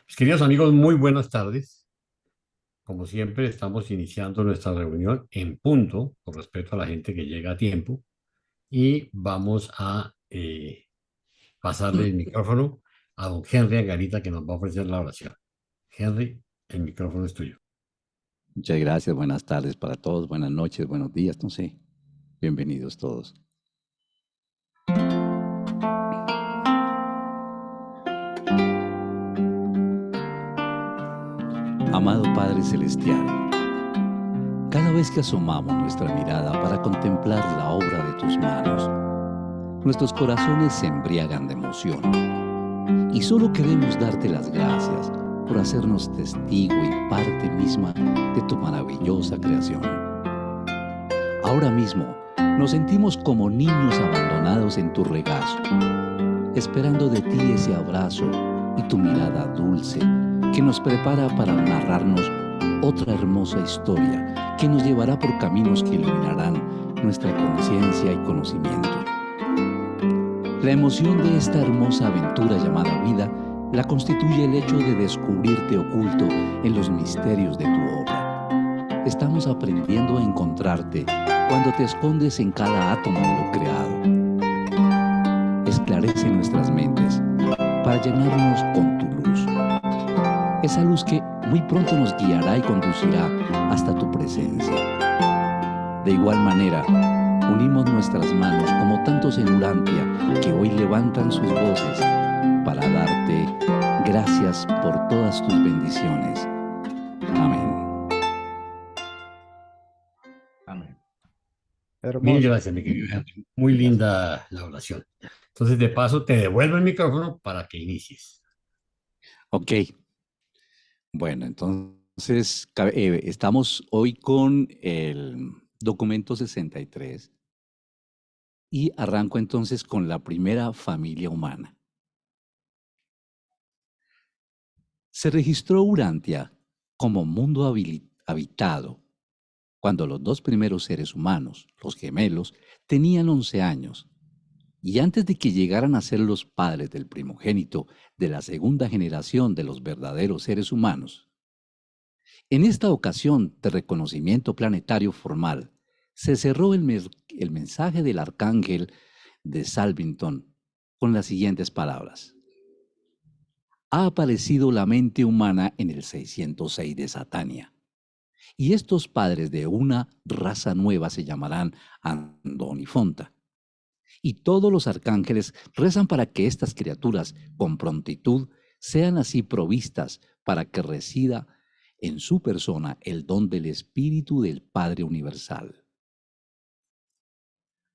Mis queridos amigos, muy buenas tardes. Como siempre, estamos iniciando nuestra reunión en punto, con respeto a la gente que llega a tiempo, y vamos a pasarle el micrófono a don Henry Angarita, que nos va a ofrecer la oración. Henry, el micrófono es tuyo. Muchas gracias, buenas tardes para todos, buenas noches, buenos días, no sé. Bienvenidos todos. Amado Padre Celestial, cada vez que asomamos nuestra mirada para contemplar la obra de tus manos, nuestros corazones se embriagan de emoción y solo queremos darte las gracias por hacernos testigo y parte misma de tu maravillosa creación. Ahora mismo nos sentimos como niños abandonados en tu regazo, esperando de ti ese abrazo y tu mirada dulce que nos prepara para narrarnos otra hermosa historia que nos llevará por caminos que iluminarán nuestra conciencia y conocimiento. La emoción de esta hermosa aventura llamada vida la constituye el hecho de descubrirte oculto en los misterios de tu obra. Estamos aprendiendo a encontrarte cuando te escondes en cada átomo de lo creado. Esclarece nuestras mentes para llenarnos con tu luz. Esa luz que muy pronto nos guiará y conducirá hasta tu presencia. De igual manera, unimos nuestras manos como tantos en Urantia que hoy levantan sus voces para darte gracias por todas tus bendiciones. Amén. Amén. Mil Hermoso. gracias, mi querido Henry. Muy linda la oración. Entonces, de paso, te devuelvo el micrófono para que inicies. Ok. Bueno, entonces estamos hoy con el documento 63 y arranco entonces con la primera familia humana. Se registró Urantia como mundo habitado cuando los dos primeros seres humanos, los gemelos, tenían 11 años, y antes de que llegaran a ser los padres del primogénito de la segunda generación de los verdaderos seres humanos. En esta ocasión de reconocimiento planetario formal, se cerró el mensaje del arcángel de Salvington con las siguientes palabras. Ha aparecido la mente humana en el 606 de Satania, y estos padres de una raza nueva se llamarán Andón y Fonta. Y todos los arcángeles rezan para que estas criaturas, con prontitud, sean así provistas para que resida en su persona el don del Espíritu del Padre Universal.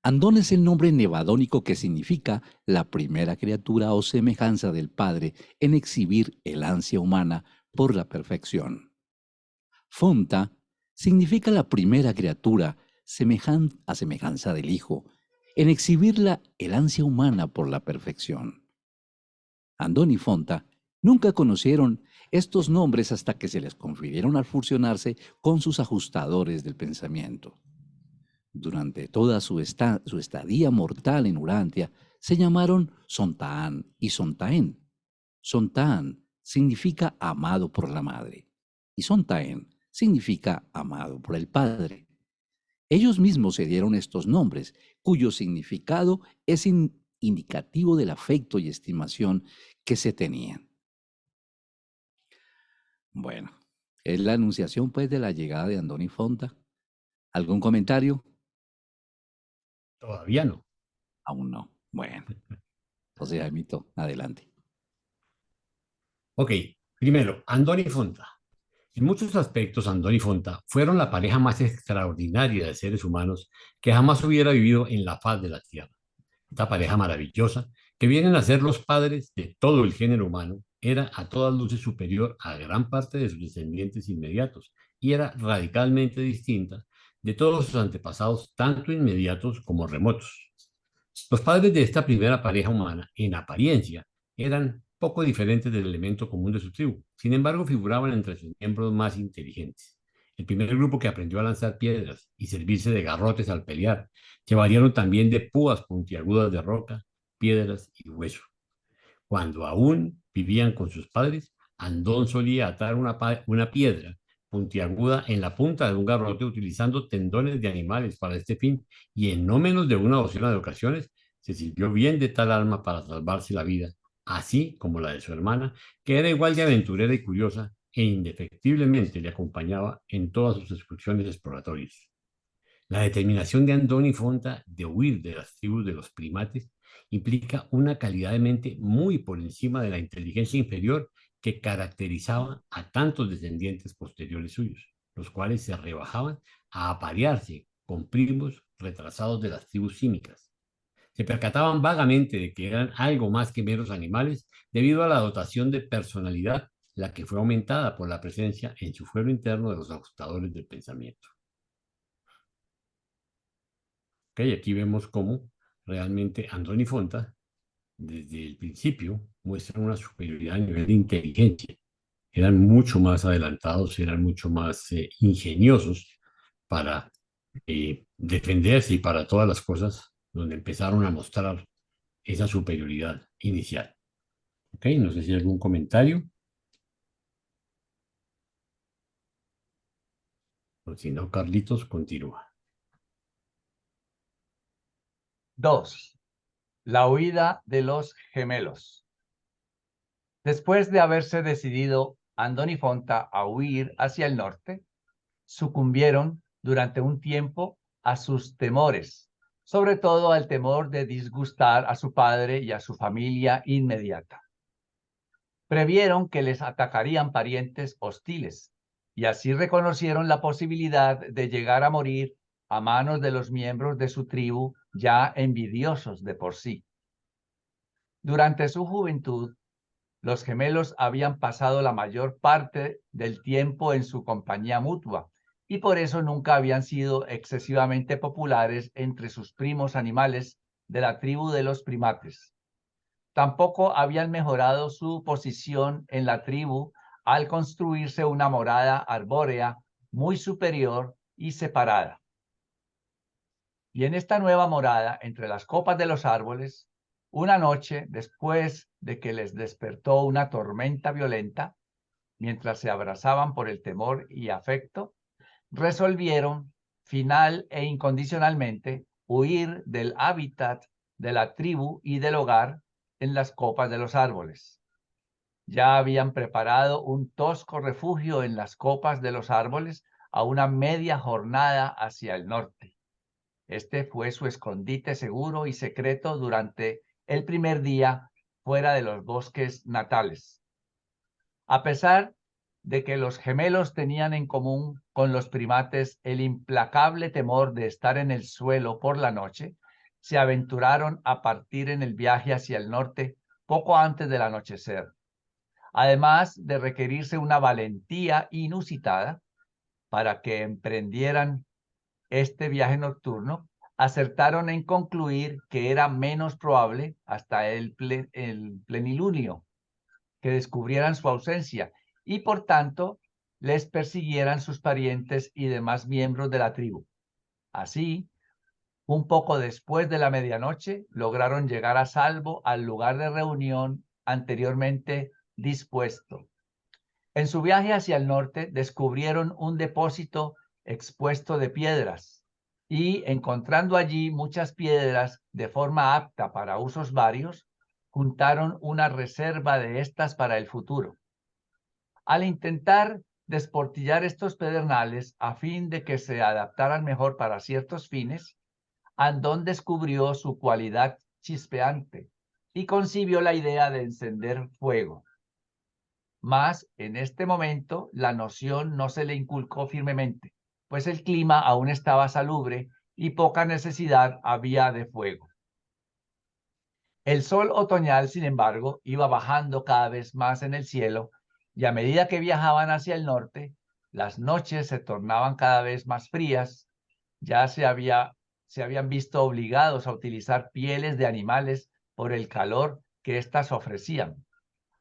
Andón es el nombre nevadónico que significa la primera criatura o semejanza del Padre en exhibir el ansia humana por la perfección. Fonta significa la primera criatura a semejanza del Hijo, en exhibir el ansia humana por la perfección. Andón y Fonta nunca conocieron estos nombres hasta que se les confirieron al fusionarse con sus ajustadores del pensamiento. Durante toda su estadía mortal en Urantia, se llamaron Sontaán y Sontaén. Sontaán significa amado por la madre, y Sontaén significa amado por el padre. Ellos mismos se dieron estos nombres, cuyo significado es indicativo del afecto y estimación que se tenían. Bueno, es la anunciación pues de la llegada de Andón y Fonta. ¿Algún comentario? Todavía no. Aún no. Bueno, entonces Jaimito, adelante. Ok, primero, Andón y Fonta. En muchos aspectos, Andón y Fonta fueron la pareja más extraordinaria de seres humanos que jamás hubiera vivido en la faz de la Tierra. Esta pareja maravillosa, que vienen a ser los padres de todo el género humano, era a todas luces superior a gran parte de sus descendientes inmediatos y era radicalmente distinta de todos sus antepasados, tanto inmediatos como remotos. Los padres de esta primera pareja humana, en apariencia, eran poco diferentes del elemento común de su tribu. Sin embargo, figuraban entre sus miembros más inteligentes. El primer grupo que aprendió a lanzar piedras y servirse de garrotes al pelear, se valieron también de púas puntiagudas de roca, piedras y hueso. Cuando aún vivían con sus padres, Andón solía atar una piedra puntiaguda en la punta de un garrote utilizando tendones de animales para este fin, y en no menos de una docena de ocasiones se sirvió bien de tal arma para salvarse la vida, así como la de su hermana, que era igual de aventurera y curiosa, e indefectiblemente le acompañaba en todas sus excursiones exploratorias. La determinación de Andoni Fonta de huir de las tribus de los primates implica una calidad de mente muy por encima de la inteligencia inferior que caracterizaba a tantos descendientes posteriores suyos, los cuales se rebajaban a aparearse con primos retrasados de las tribus cínicas. Se percataban vagamente de que eran algo más que meros animales debido a la dotación de personalidad, la que fue aumentada por la presencia en su fuero interno de los ajustadores del pensamiento. Ok, aquí vemos cómo realmente Andoni Fonta, desde el principio, muestra una superioridad a nivel de inteligencia. Eran mucho más adelantados, eran mucho más ingeniosos para defenderse y para todas las cosas, donde empezaron a mostrar esa superioridad inicial. Ok, no sé si hay algún comentario, o si no, Carlitos continúa. 2. La huida de los gemelos. Después de haberse decidido Andoni Fonta a huir hacia el norte, sucumbieron durante un tiempo a sus temores, sobre todo al temor de disgustar a su padre y a su familia inmediata. Previeron que les atacarían parientes hostiles y así reconocieron la posibilidad de llegar a morir a manos de los miembros de su tribu ya envidiosos de por sí. Durante su juventud, los gemelos habían pasado la mayor parte del tiempo en su compañía mutua y por eso nunca habían sido excesivamente populares entre sus primos animales de la tribu de los primates. Tampoco habían mejorado su posición en la tribu al construirse una morada arbórea muy superior y separada. Y en esta nueva morada, entre las copas de los árboles, una noche, después de que les despertó una tormenta violenta, mientras se abrazaban por el temor y afecto, resolvieron final e incondicionalmente huir del hábitat de la tribu y del hogar en las copas de los árboles. Ya habían preparado un tosco refugio en las copas de los árboles a una media jornada hacia el norte. Este fue su escondite seguro y secreto durante el primer día fuera de los bosques natales. A pesar de que los gemelos tenían en común con los primates el implacable temor de estar en el suelo por la noche, se aventuraron a partir en el viaje hacia el norte poco antes del anochecer. Además de requerirse una valentía inusitada para que emprendieran este viaje nocturno, acertaron en concluir que era menos probable hasta el plenilunio que descubrieran su ausencia y por tanto les persiguieran sus parientes y demás miembros de la tribu. Así, un poco después de la medianoche, lograron llegar a salvo al lugar de reunión anteriormente dispuesto. En su viaje hacia el norte, descubrieron un depósito expuesto de piedras y, encontrando allí muchas piedras de forma apta para usos varios, juntaron una reserva de estas para el futuro. Al intentar desportillar estos pedernales a fin de que se adaptaran mejor para ciertos fines, Andón descubrió su cualidad chispeante y concibió la idea de encender fuego. Mas en este momento la noción no se le inculcó firmemente, pues el clima aún estaba salubre y poca necesidad había de fuego. El sol otoñal, sin embargo, iba bajando cada vez más en el cielo y a medida que viajaban hacia el norte, las noches se tornaban cada vez más frías. Ya se habían visto obligados a utilizar pieles de animales por el calor que éstas ofrecían.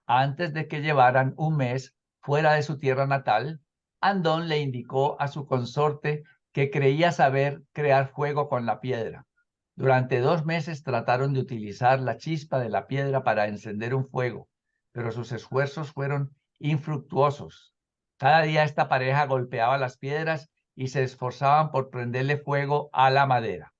Antes de que llevaran un mes fuera de su tierra natal, Andón le indicó a su consorte que creía saber crear fuego con la piedra. Durante 2 meses trataron de utilizar la chispa de la piedra para encender un fuego, pero sus esfuerzos fueron infructuosos. Cada día esta pareja golpeaba las piedras y se esforzaban por prenderle fuego a la madera.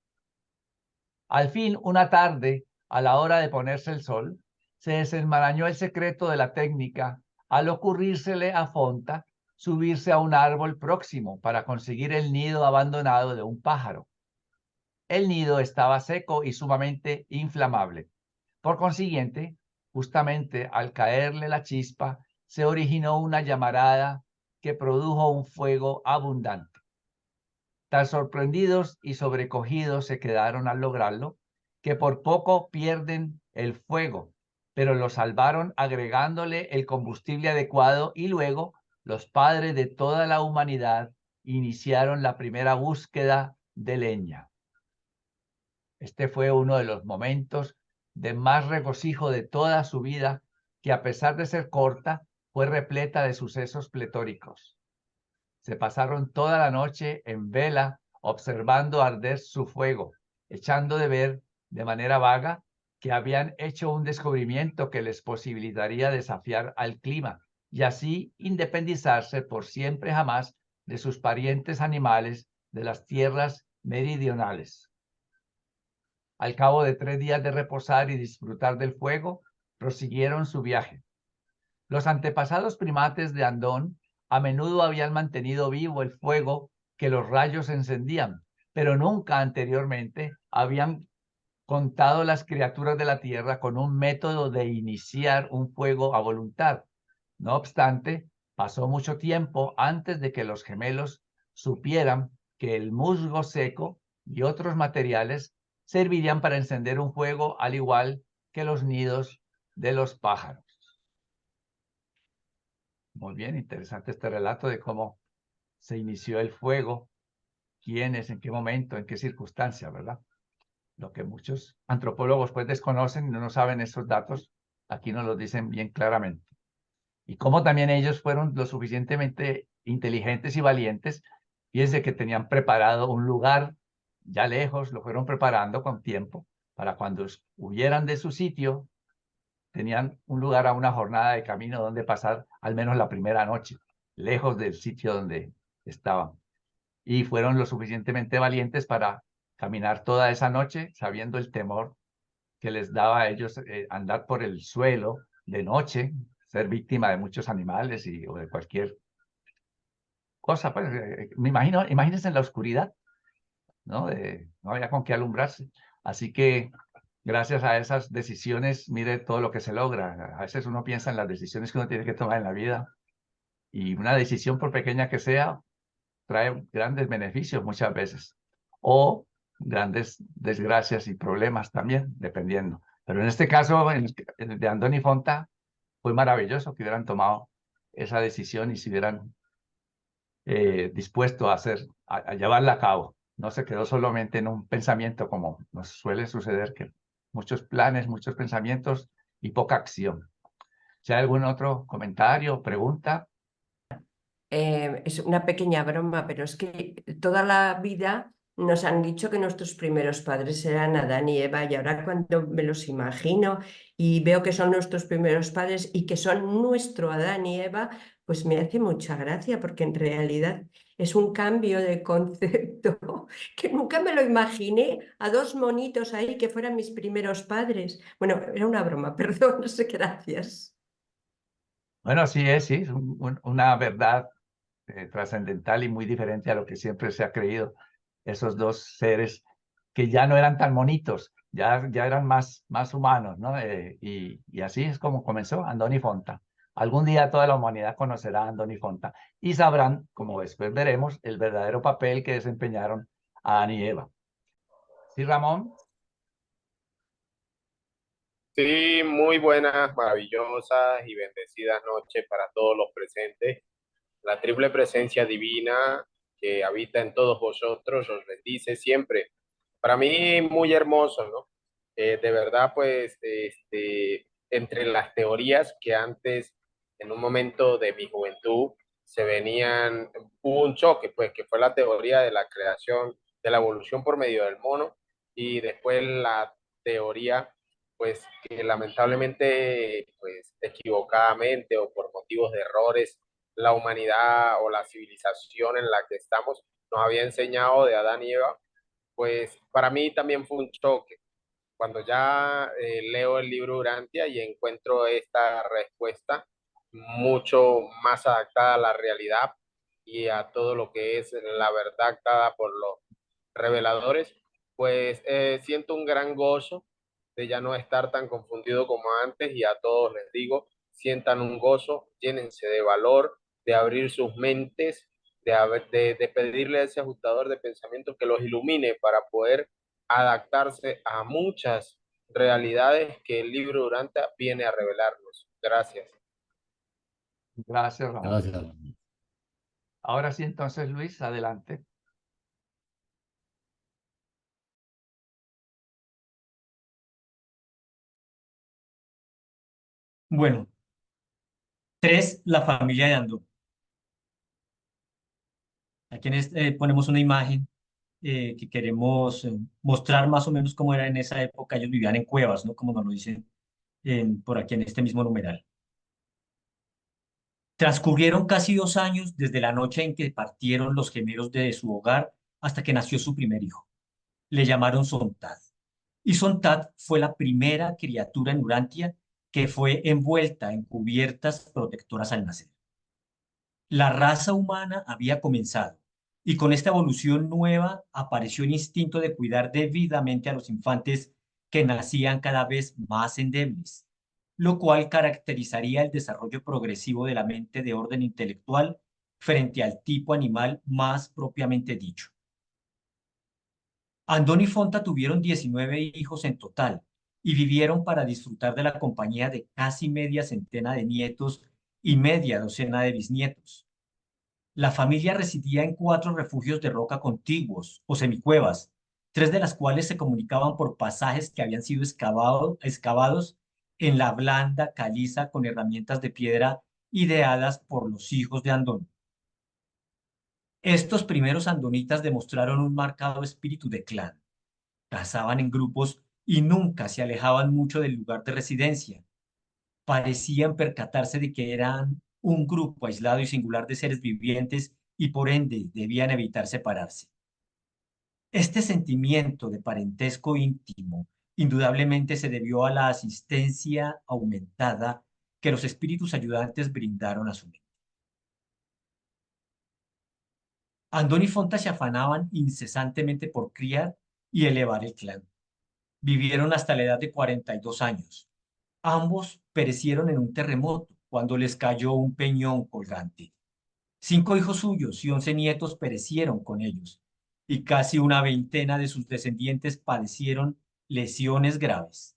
Al fin, una tarde, a la hora de ponerse el sol, se desenmarañó el secreto de la técnica al ocurrírsele a Fonta subirse a un árbol próximo para conseguir el nido abandonado de un pájaro. El nido estaba seco y sumamente inflamable. Por consiguiente, justamente al caerle la chispa, se originó una llamarada que produjo un fuego abundante. Tan sorprendidos y sobrecogidos se quedaron al lograrlo, que por poco pierden el fuego, pero lo salvaron agregándole el combustible adecuado y luego los padres de toda la humanidad iniciaron la primera búsqueda de leña. Este fue uno de los momentos de más regocijo de toda su vida, que a pesar de ser corta, fue repleta de sucesos pletóricos. Se pasaron toda la noche en vela observando arder su fuego, echando de ver de manera vaga que habían hecho un descubrimiento que les posibilitaría desafiar al clima y así independizarse por siempre jamás de sus parientes animales de las tierras meridionales. Al cabo de 3 días de reposar y disfrutar del fuego, prosiguieron su viaje. Los antepasados primates de Andón a menudo habían mantenido vivo el fuego que los rayos encendían, pero nunca anteriormente habían contado las criaturas de la tierra con un método de iniciar un fuego a voluntad. No obstante, pasó mucho tiempo antes de que los gemelos supieran que el musgo seco y otros materiales servirían para encender un fuego al igual que los nidos de los pájaros. Muy bien, interesante este relato de cómo se inició el fuego, quiénes, en qué momento, en qué circunstancia, ¿verdad? Lo que muchos antropólogos pues desconocen y no saben esos datos, aquí nos los dicen bien claramente. Y cómo también ellos fueron lo suficientemente inteligentes y valientes, fíjense que tenían preparado un lugar ya lejos, lo fueron preparando con tiempo, para cuando huyeran de su sitio, tenían un lugar a una jornada de camino donde pasar al menos la primera noche, lejos del sitio donde estaban. Y fueron lo suficientemente valientes para caminar toda esa noche, sabiendo el temor que les daba a ellos andar por el suelo de noche, ser víctima de muchos animales o de cualquier cosa. Pues, me imagino, imagínense en la oscuridad, ¿no? No había con qué alumbrarse. Así que gracias a esas decisiones, mire todo lo que se logra. A veces uno piensa en las decisiones que uno tiene que tomar en la vida y una decisión, por pequeña que sea, trae grandes beneficios muchas veces o grandes desgracias y problemas también, dependiendo. Pero en este caso, el de Andoni Fonta, fue maravilloso que hubieran tomado esa decisión y se hubieran dispuesto a llevarla a cabo. No se quedó solamente en un pensamiento como nos suele suceder, que muchos planes, muchos pensamientos y poca acción. Si hay algún otro comentario, pregunta. Es una pequeña broma, pero es que toda la vida nos han dicho que nuestros primeros padres eran Adán y Eva, y ahora cuando me los imagino y veo que son nuestros primeros padres y que son nuestro Adán y Eva, pues me hace mucha gracia, porque en realidad es un cambio de concepto que nunca me lo imaginé, a dos monitos ahí que fueran mis primeros padres. Bueno, era una broma, perdón, no sé, gracias. Bueno, sí, es una verdad trascendental y muy diferente a lo que siempre se ha creído. Esos dos seres que ya no eran tan monitos, ya eran más humanos, ¿no? Y así es como comenzó Andoni Fonta. Algún día toda la humanidad conocerá a Andoni Fonta y sabrán, como después veremos, el verdadero papel que desempeñaron Adán y Eva. ¿Sí, Ramón? Sí, muy buenas, maravillosas y bendecidas noches para todos los presentes. La triple presencia divina que habita en todos vosotros os bendice siempre. Para mí muy hermoso, ¿no? De verdad, pues, entre las teorías que antes, en un momento de mi juventud, se venían, hubo un choque, pues, que fue la teoría de la creación, de la evolución por medio del mono, y después la teoría pues que lamentablemente, pues equivocadamente o por motivos de errores, la humanidad o la civilización en la que estamos nos había enseñado de Adán y Eva, pues para mí también fue un choque. Cuando ya leo el libro Urantia y encuentro esta respuesta mucho más adaptada a la realidad y a todo lo que es la verdad dada por los reveladores, pues siento un gran gozo de ya no estar tan confundido como antes y a todos les digo, sientan un gozo, llénense de valor, de abrir sus mentes, de pedirle a ese ajustador de pensamiento que los ilumine para poder adaptarse a muchas realidades que el libro Durante viene a revelarnos. Gracias. Gracias, Ramón. Gracias. Ahora sí, entonces, Luis, adelante. Bueno, 3, la familia de Andón. Aquí ponemos una imagen que queremos mostrar más o menos cómo era en esa época. Ellos vivían en cuevas, ¿no? Como nos lo dicen por aquí en este mismo numeral. Transcurrieron casi 2 años desde la noche en que partieron los gemelos de su hogar hasta que nació su primer hijo. Le llamaron Sontad. Y Sontad fue la primera criatura en Urantia que fue envuelta en cubiertas protectoras al nacer. La raza humana había comenzado y con esta evolución nueva apareció el instinto de cuidar debidamente a los infantes que nacían cada vez más endebles, lo cual caracterizaría el desarrollo progresivo de la mente de orden intelectual frente al tipo animal más propiamente dicho. Andón y Fonta tuvieron 19 hijos en total y vivieron para disfrutar de la compañía de casi media centena de nietos y media docena de bisnietos. La familia residía en 4 refugios de roca contiguos o semicuevas, 3 de las cuales se comunicaban por pasajes que habían sido excavados en la blanda caliza con herramientas de piedra ideadas por los hijos de Andón. Estos primeros andonitas demostraron un marcado espíritu de clan. Cazaban en grupos y nunca se alejaban mucho del lugar de residencia. Parecían percatarse de que eran un grupo aislado y singular de seres vivientes y por ende debían evitar separarse. Este sentimiento de parentesco íntimo indudablemente se debió a la asistencia aumentada que los espíritus ayudantes brindaron a su mente. Andón y Fonta se afanaban incesantemente por criar y elevar el clan. Vivieron hasta la edad de 42 años. Ambos perecieron en un terremoto cuando les cayó un peñón colgante. 5 hijos suyos y 11 nietos perecieron con ellos, y casi una veintena de sus descendientes padecieron lesiones graves.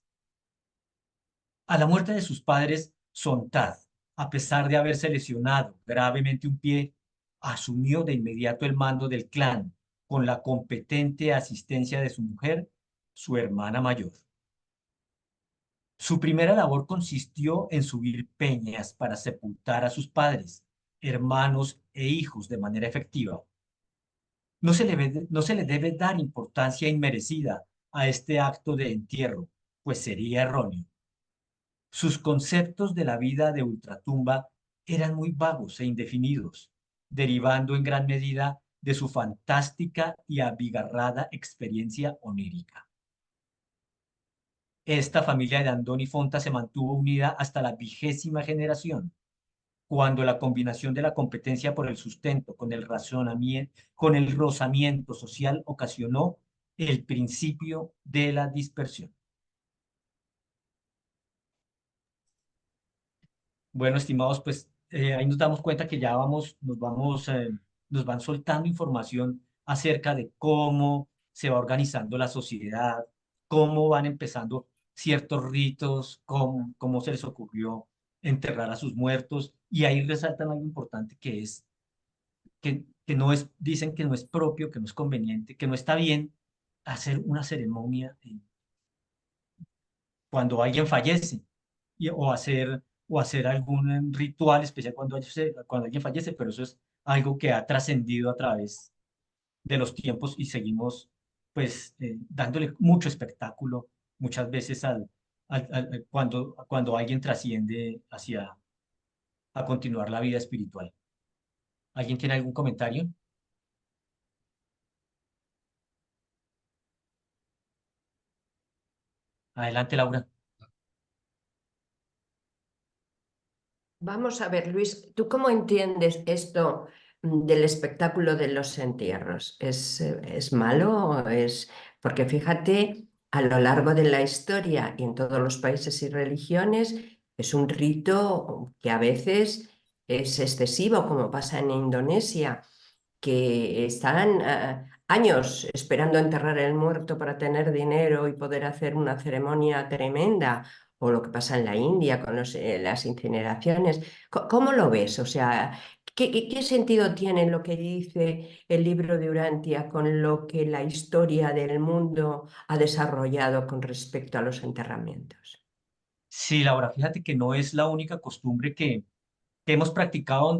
A la muerte de sus padres, Sontad, a pesar de haberse lesionado gravemente un pie, asumió de inmediato el mando del clan con la competente asistencia de su mujer, su hermana mayor. Su primera labor consistió en subir peñas para sepultar a sus padres, hermanos e hijos de manera efectiva. No se le debe dar importancia inmerecida a este acto de entierro, pues sería erróneo. Sus conceptos de la vida de ultratumba eran muy vagos e indefinidos, derivando en gran medida de su fantástica y abigarrada experiencia onírica. Esta familia de Andón y Fonta se mantuvo unida hasta la 20ª generación, cuando la combinación de la competencia por el sustento con el rozamiento social ocasionó el principio de la dispersión. Bueno, estimados, pues ahí nos damos cuenta que ya nos van soltando información acerca de cómo se va organizando la sociedad, cómo van empezando ciertos ritos, cómo se les ocurrió enterrar a sus muertos, y ahí resaltan algo importante que es que no es, dicen que no es propio, que no es conveniente, que no está bien hacer una ceremonia cuando alguien fallece o hacer algún ritual especial cuando alguien fallece, pero eso es algo que ha trascendido a través de los tiempos y seguimos pues dándole mucho espectáculo muchas veces cuando alguien trasciende a continuar la vida espiritual. ¿Alguien tiene algún comentario? Adelante, Laura. Vamos a ver, Luis, ¿tú cómo entiendes esto del espectáculo de los entierros? Es malo? ¿O es...? Porque fíjate, a lo largo de la historia y en todos los países y religiones, es un rito que a veces es excesivo, como pasa en Indonesia, que están años esperando enterrar el muerto para tener dinero y poder hacer una ceremonia tremenda, o lo que pasa en la India con las incineraciones. ¿Cómo lo ves? O sea, ¿qué sentido tiene lo que dice el libro de Urantia con lo que la historia del mundo ha desarrollado con respecto a los enterramientos? Sí, Laura, fíjate que no es la única costumbre que hemos practicado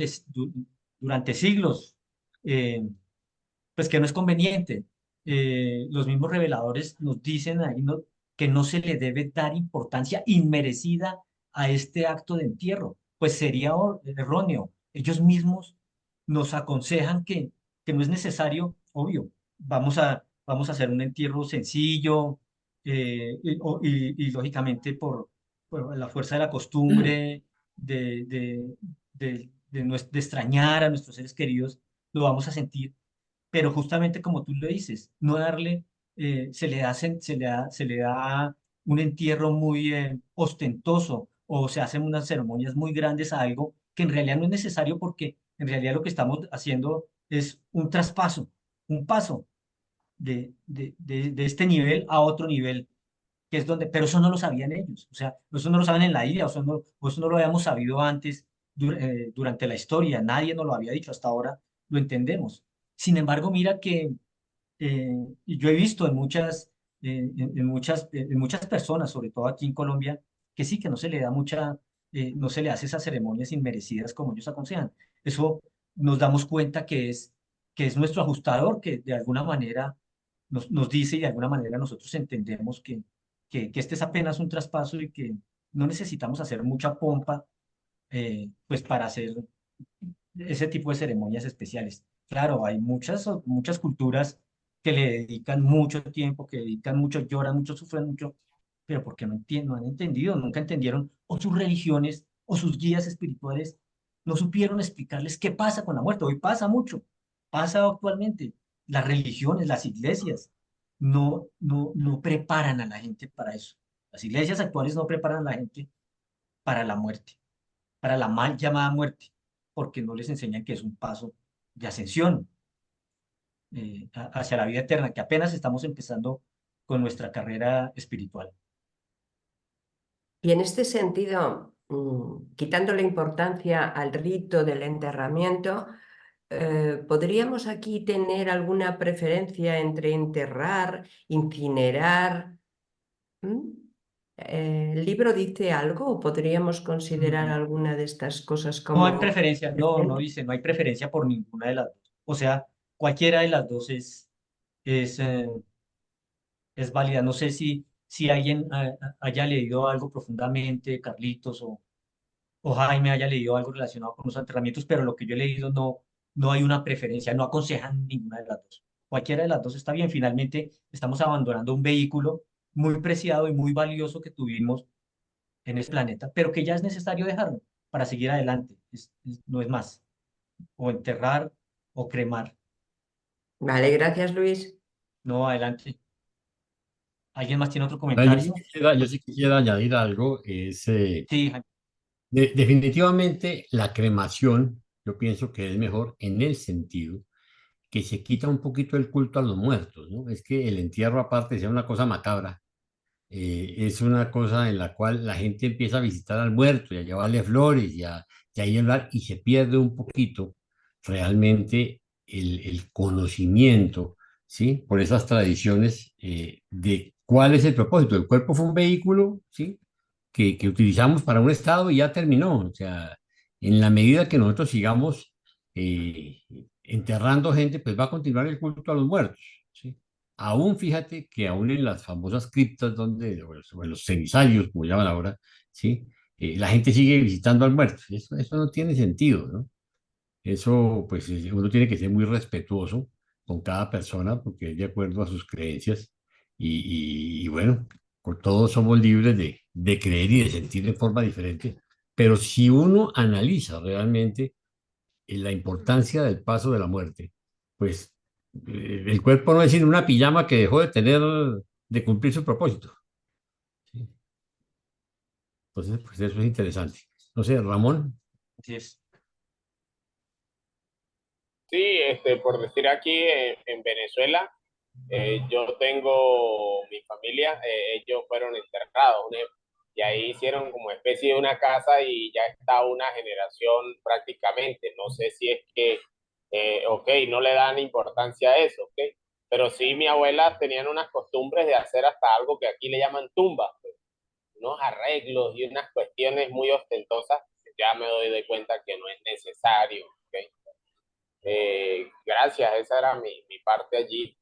durante siglos, pues que no es conveniente. Los mismos reveladores nos dicen ahí que no se le debe dar importancia inmerecida a este acto de entierro, pues sería erróneo. Ellos mismos nos aconsejan que no es necesario, obvio, vamos a hacer un entierro sencillo, lógicamente por la fuerza de la costumbre, de extrañar a nuestros seres queridos, lo vamos a sentir, pero justamente como tú lo dices, no darle, se le da un entierro muy ostentoso, o se hacen unas ceremonias muy grandes a algo que en realidad no es necesario, porque en realidad lo que estamos haciendo es un traspaso, un paso de este nivel a otro nivel, que es donde, pero eso no lo sabían ellos, o sea, eso no lo saben en la India, o eso no lo habíamos sabido antes durante la historia, nadie nos lo había dicho, hasta ahora lo entendemos. Sin embargo, mira que y yo he visto en muchas personas, sobre todo aquí en Colombia, que sí, que no se le da no se le hace esas ceremonias inmerecidas como ellos aconsejan. Eso nos damos cuenta que es nuestro ajustador, que de alguna manera nos dice, y de alguna manera nosotros entendemos que este es apenas un traspaso y que no necesitamos hacer mucha pompa, pues para hacer ese tipo de ceremonias especiales. Claro, hay muchas culturas que le dedican mucho tiempo, que dedican mucho, lloran mucho, sufren mucho, pero porque no han entendido, nunca entendieron, o sus religiones o sus guías espirituales no supieron explicarles qué pasa con la muerte. Hoy pasa mucho, pasa actualmente. Las religiones, las iglesias, no preparan a la gente para eso. Las iglesias actuales no preparan a la gente para la muerte, para la mal llamada muerte, porque no les enseñan que es un paso de ascensión hacia la vida eterna, que apenas estamos empezando con nuestra carrera espiritual. Y en este sentido, quitando la importancia al rito del enterramiento, ¿podríamos aquí tener alguna preferencia entre enterrar, incinerar? ¿Mm? ¿El libro dice algo o podríamos considerar Mm, alguna de estas cosas No hay como preferencia, no decente? dice, no hay preferencia por ninguna de las dos. O sea, cualquiera de las dos es, eh, es válida. No sé si alguien haya leído algo profundamente, Carlitos o Jaime haya leído algo relacionado con los enterramientos, pero lo que yo he leído no hay una preferencia, no aconsejan ninguna de las dos. Cualquiera de las dos está bien. Finalmente, estamos abandonando un vehículo muy preciado y muy valioso que tuvimos en este planeta, pero que ya es necesario dejarlo para seguir adelante. No es más. O enterrar o cremar. Vale, gracias, Luis. No, adelante. ¿Alguien más tiene otro Ahora, Yo sí comentario? quisiera, yo sí quisiera añadir algo, Sí, Jaime. definitivamente la cremación, yo pienso que es mejor en el sentido que se quita un poquito el culto a los muertos, ¿no? Es que el entierro, aparte de ser una cosa macabra, es una cosa en la cual la gente empieza a visitar al muerto y a llevarle flores y a ir a hablar, y se pierde un poquito realmente el conocimiento, ¿sí? Por esas tradiciones de cuál es el propósito. El cuerpo fue un vehículo, ¿sí? Que utilizamos para un estado y ya terminó. O sea, en la medida que nosotros sigamos enterrando gente, pues va a continuar el culto a los muertos, ¿sí? Aún fíjate que aún en las famosas criptas donde, o en los cenicarios, como llaman ahora, ¿sí? La gente sigue visitando al muerto. Eso no tiene sentido, ¿no? Eso, pues, uno tiene que ser muy respetuoso con cada persona porque es de acuerdo a sus creencias y bueno, todos somos libres de creer y de sentir de forma diferente, pero si uno analiza realmente la importancia del paso de la muerte, pues el cuerpo no es sino una pijama que dejó de tener, de cumplir su propósito, ¿sí? Entonces, pues eso es interesante. No sé, Ramón. Así es. Sí, por decir aquí en Venezuela, yo tengo mi familia, ellos fueron enterrados, y ahí hicieron como especie de una casa y ya está una generación prácticamente. No sé si es que, ok, no le dan importancia a eso, ok, pero sí mi abuela tenían unas costumbres de hacer hasta algo que aquí le llaman tumbas, pues, unos arreglos y unas cuestiones muy ostentosas. Ya me doy de cuenta que no es necesario, ok. Gracias, esa era mi parte allí.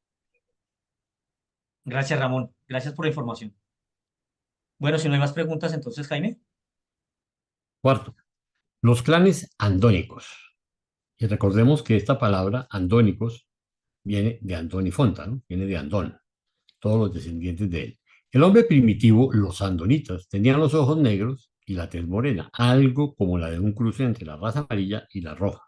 Gracias, Ramón. Gracias por la información. Bueno, si no hay más preguntas, entonces, Jaime. Cuarto, los clanes andónicos. Y recordemos que esta palabra andónicos viene de Andón y Fonta, ¿no? Viene de Andón, todos los descendientes de él. El hombre primitivo, los andonitas, tenían los ojos negros y la tez morena, algo como la de un cruce entre la raza amarilla y la roja.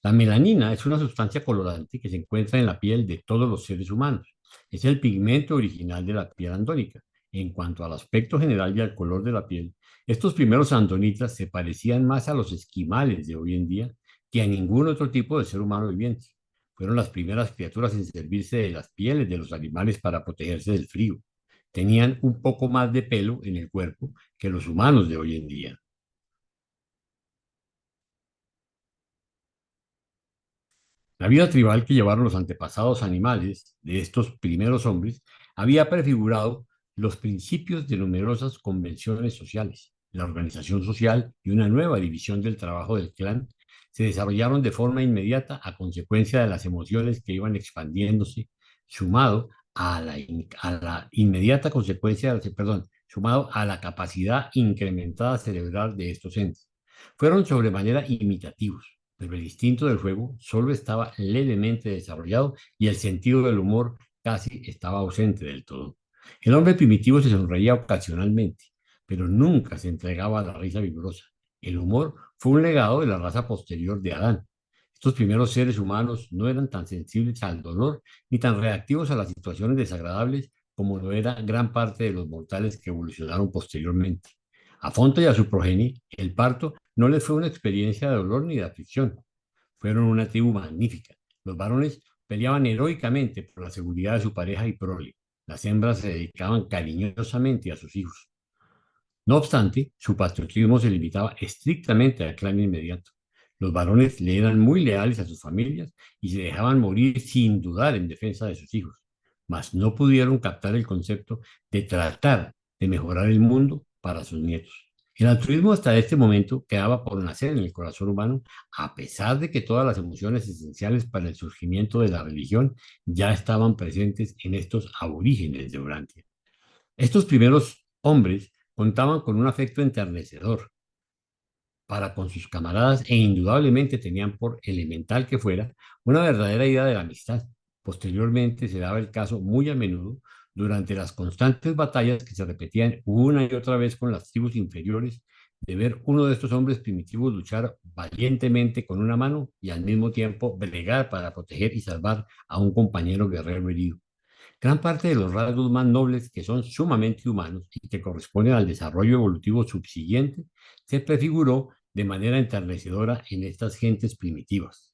La melanina es una sustancia colorante que se encuentra en la piel de todos los seres humanos. Es el pigmento original de la piel andónica. En cuanto al aspecto general y al color de la piel, estos primeros andonitas se parecían más a los esquimales de hoy en día que a ningún otro tipo de ser humano viviente. Fueron las primeras criaturas en servirse de las pieles de los animales para protegerse del frío. Tenían un poco más de pelo en el cuerpo que los humanos de hoy en día. La vida tribal que llevaron los antepasados animales de estos primeros hombres había prefigurado los principios de numerosas convenciones sociales. La organización social y una nueva división del trabajo del clan se desarrollaron de forma inmediata a consecuencia de las emociones que iban expandiéndose, sumado a la inmediata consecuencia, perdón, sumado a la capacidad incrementada cerebral de estos entes. Fueron sobremanera imitativos, pero el instinto del juego solo estaba levemente desarrollado y el sentido del humor casi estaba ausente del todo. El hombre primitivo se sonreía ocasionalmente, pero nunca se entregaba a la risa vigorosa. El humor fue un legado de la raza posterior de Adán. Estos primeros seres humanos no eran tan sensibles al dolor ni tan reactivos a las situaciones desagradables como lo era gran parte de los mortales que evolucionaron posteriormente. A Fonta y a su progenie, el parto no les fue una experiencia de dolor ni de aflicción. Fueron una tribu magnífica. Los varones peleaban heroicamente por la seguridad de su pareja y prole. Las hembras se dedicaban cariñosamente a sus hijos. No obstante, su patriotismo se limitaba estrictamente al clan inmediato. Los varones le eran muy leales a sus familias y se dejaban morir sin dudar en defensa de sus hijos, mas no pudieron captar el concepto de tratar de mejorar el mundo para sus nietos. El altruismo hasta este momento quedaba por nacer en el corazón humano, a pesar de que todas las emociones esenciales para el surgimiento de la religión ya estaban presentes en estos aborígenes de Urantia. Estos primeros hombres contaban con un afecto enternecedor para con sus camaradas e indudablemente tenían por elemental que fuera una verdadera idea de la amistad. Posteriormente se daba el caso muy a menudo durante las constantes batallas que se repetían una y otra vez con las tribus inferiores de ver uno de estos hombres primitivos luchar valientemente con una mano y al mismo tiempo bregar para proteger y salvar a un compañero guerrero herido. Gran parte de los rasgos más nobles que son sumamente humanos y que corresponden al desarrollo evolutivo subsiguiente se prefiguró de manera enternecedora en estas gentes primitivas.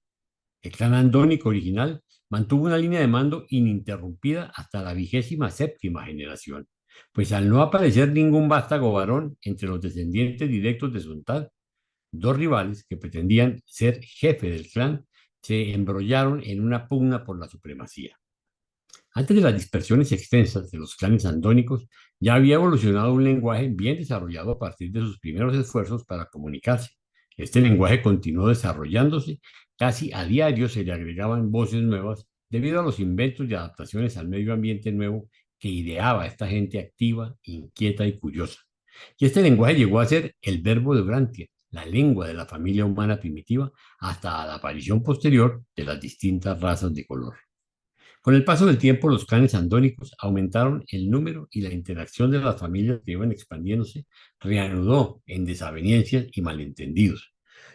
El clan andónico original mantuvo una línea de mando ininterrumpida hasta la 27ª generación, pues al no aparecer ningún vástago varón entre los descendientes directos de Sontar, dos rivales que pretendían ser jefe del clan se embrollaron en una pugna por la supremacía. Antes de las dispersiones extensas de los clanes andónicos, ya había evolucionado un lenguaje bien desarrollado a partir de sus primeros esfuerzos para comunicarse. Este lenguaje continuó desarrollándose, casi a diario se le agregaban voces nuevas debido a los inventos y adaptaciones al medio ambiente nuevo que ideaba esta gente activa, inquieta y curiosa. Y este lenguaje llegó a ser el verbo de Urantia, la lengua de la familia humana primitiva, hasta la aparición posterior de las distintas razas de color. Con el paso del tiempo, los clanes andónicos aumentaron el número y la interacción de las familias que iban expandiéndose reanudó en desavenencias y malentendidos.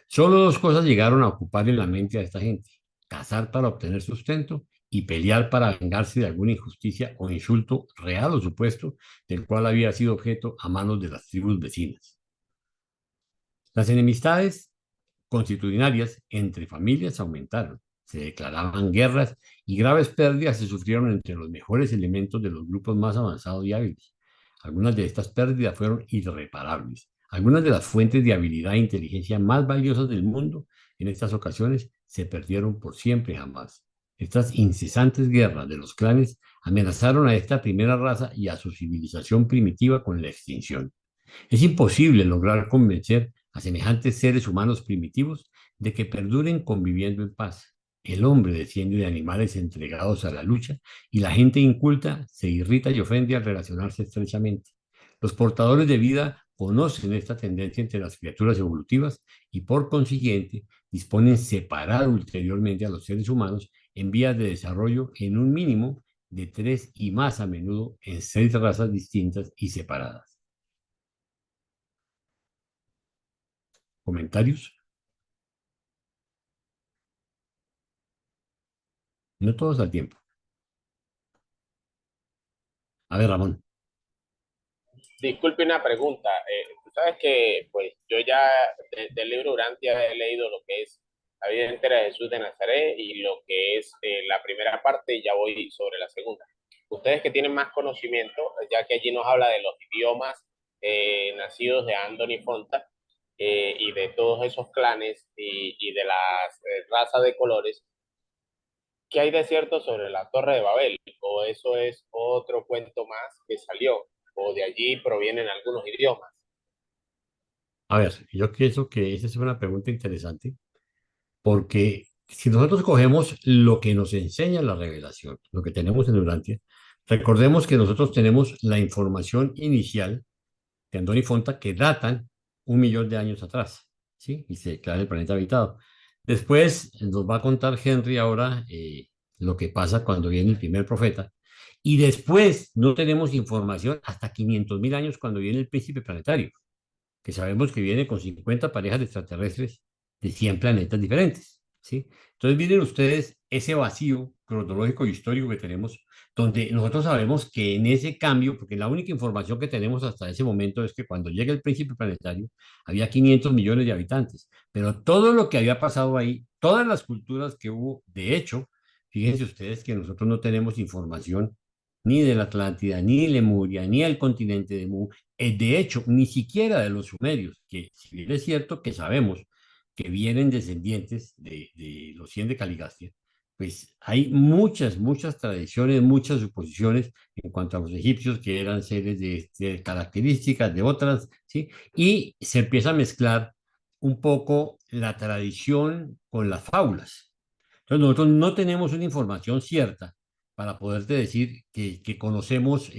Solo dos cosas llegaron a ocupar en la mente a esta gente: cazar para obtener sustento y pelear para vengarse de alguna injusticia o insulto real o supuesto del cual había sido objeto a manos de las tribus vecinas. Las enemistades constitucionarias entre familias aumentaron, se declaraban guerras y graves pérdidas se sufrieron entre los mejores elementos de los grupos más avanzados y hábiles. Algunas de estas pérdidas fueron irreparables. Algunas de las fuentes de habilidad e inteligencia más valiosas del mundo en estas ocasiones se perdieron por siempre y jamás. Estas incesantes guerras de los clanes amenazaron a esta primera raza y a su civilización primitiva con la extinción. Es imposible lograr convencer a semejantes seres humanos primitivos de que perduren conviviendo en paz. El hombre desciende de animales entregados a la lucha y la gente inculta se irrita y ofende al relacionarse estrechamente. Los portadores de vida conocen esta tendencia entre las criaturas evolutivas y por consiguiente disponen separar ulteriormente a los seres humanos en vías de desarrollo en un mínimo de 3 y más a menudo en 6 razas distintas y separadas. ¿Comentarios? No todos al tiempo. A ver, Ramón. Disculpe una pregunta. Tú sabes que pues yo ya del libro Urantia he leído lo que es la vida entera de Jesús de Nazaret y lo que es la primera parte y ya voy sobre la segunda. Ustedes que tienen más conocimiento, ya que allí nos habla de los idiomas nacidos de Andoni Fonta y de todos esos clanes y de las razas de colores, ¿qué hay de cierto sobre la Torre de Babel? ¿O eso es otro cuento más que salió? ¿O de allí provienen algunos idiomas? A ver, yo pienso que esa es una pregunta interesante porque si nosotros cogemos lo que nos enseña la revelación, lo que tenemos en Urantia, recordemos que nosotros tenemos la información inicial de Andoni Fonta que datan 1 millón de años atrás, ¿sí? Y se declara el planeta habitado. Después nos va a contar Henry ahora lo que pasa cuando viene el primer profeta. Y después no tenemos información hasta 500.000 años cuando viene el príncipe planetario, que sabemos que viene con 50 parejas de extraterrestres de 100 planetas diferentes, ¿sí? Entonces miren ustedes ese vacío cronológico y histórico que tenemos, donde nosotros sabemos que en ese cambio, porque la única información que tenemos hasta ese momento es que cuando llega el príncipe planetario había 500 millones de habitantes, pero todo lo que había pasado ahí, todas las culturas que hubo, de hecho, fíjense ustedes que nosotros no tenemos información ni de la Atlántida, ni de Lemuria, ni del continente de Mu, de hecho, ni siquiera de los sumerios, que si bien es cierto que sabemos que vienen descendientes de los 100 de Caligastia, pues hay muchas tradiciones, muchas suposiciones en cuanto a los egipcios que eran seres de características de otras, ¿sí? Y se empieza a mezclar un poco la tradición con las fábulas. Entonces nosotros no tenemos una información cierta para poderte decir que conocemos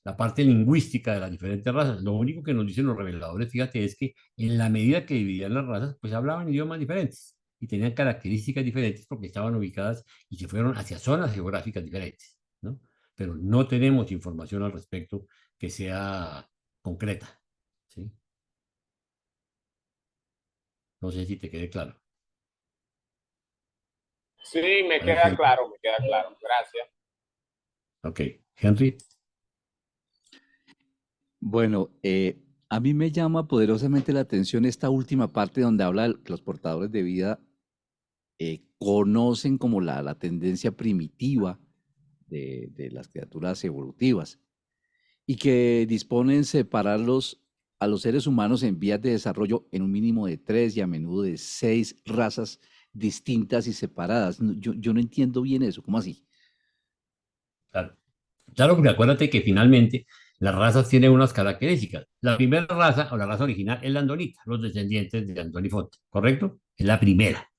la parte lingüística de las diferentes razas. Lo único que nos dicen los reveladores, fíjate, es que en la medida que dividían las razas, pues hablaban idiomas diferentes y tenían características diferentes porque estaban ubicadas y se fueron hacia zonas geográficas diferentes, ¿no? Pero no tenemos información al respecto que sea concreta, ¿sí? No sé si te quede claro. Sí, me A ver, queda claro, me queda claro. Gracias. ok, Henry. Bueno, a mí me llama poderosamente la atención esta última parte donde habla que los portadores de vida conocen como la tendencia primitiva de las criaturas evolutivas y que disponen separarlos a los seres humanos en vías de desarrollo en un mínimo de 3 y a menudo de 6 razas distintas y separadas. Yo no entiendo bien eso, ¿cómo así? Claro. Claro, porque acuérdate que finalmente las razas tienen unas características. La primera raza o la raza original es la andonita, los descendientes de Andoni Fonta, ¿correcto? Es la primera.